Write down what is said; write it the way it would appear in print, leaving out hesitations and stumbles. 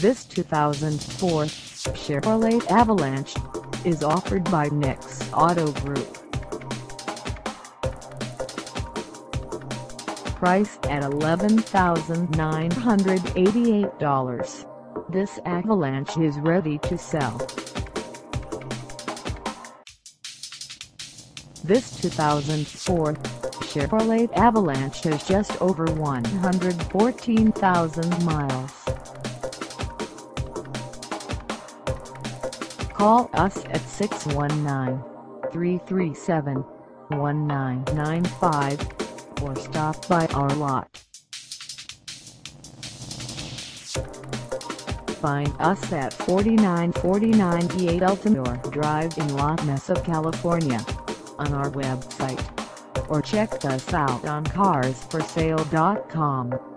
This 2004 Chevrolet Avalanche is offered by Nix Auto Group. Priced at $11,988, this Avalanche is ready to sell. This 2004 Chevrolet Avalanche has just over 114,000 miles. Call us at 619-337-1995 or stop by our lot. Find us at 4949 E Baltimore Drive in La Mesa, California, on our website, or check us out on carsforsale.com.